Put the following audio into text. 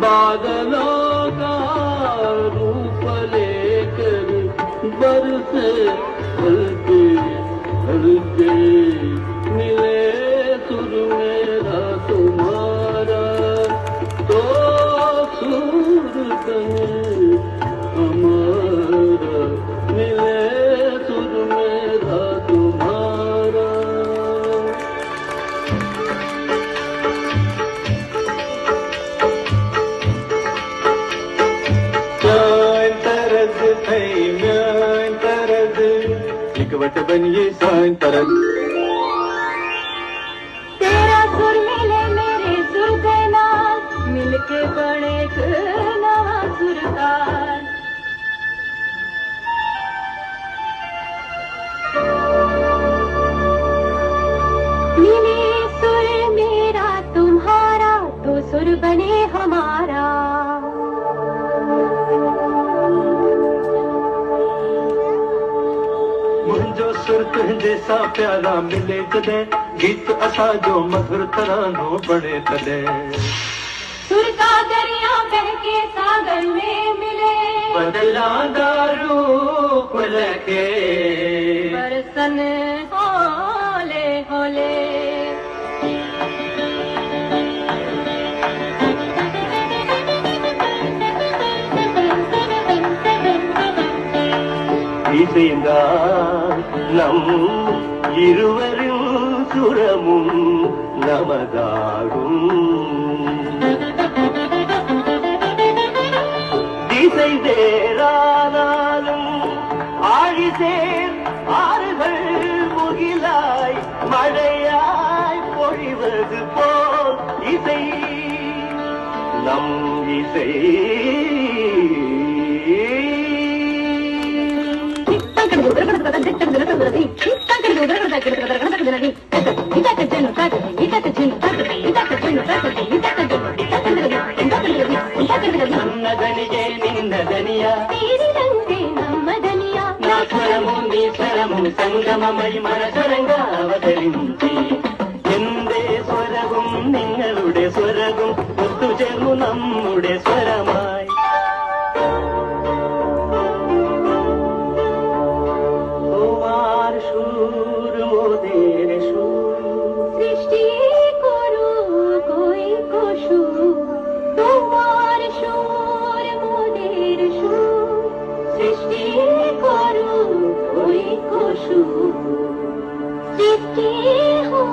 बादलों का रूप लेकर बरसे हल्के हल्के मिले सुर मेरा तुम्हारा तो सुर बने हमारा मिले सुर मेरा तुम्हारा। इकवट बनिए सान तरल तेरा सुर मिले मेरे सुर के नाल मिलके बने एक नवा सुरताल। मिले सुर मेरा तुम्हारा तो सुर बने हमारा। मुंहिंजो सुर तुंहिंजे सां प्यारा मिले जॾहिं गीत असां जो मधुर तरानो बणे तॾहिं सुर का दरिया बहके सागर में मिले बदलांदा रूप लखे बरसन होले होले। இசைந்தா நம் இருவரின் சுரமும் நமதாகும் திசை வேறானாலும் ஆழிசேர் ஆறுகள் முகிலாய் மழையாய் பொழிவது போல் இசை நம் இசை ನನ್ನದನಿಗೆ ನಿನ್ನ ದನಿಯ ತೀರಿದಂತೆ ನಮ್ಮ ದನಿಯ నా స్వరము నీ స్వరము സംഗമമായി മനസ്സരംഗ അവതരിഞ്ചി എന്റെ സ്വരവും നിങ്ങളുടെ സ്വരവും ഒത്തുചേർന്നു നമ്മുടെ സ്വരമായി তোমার সুর মোদের সুর সৃষ্টি করো কই কসু তোমার সুর মোদের সুর সৃষ্টি করো কই কসু সৃষ্টি হো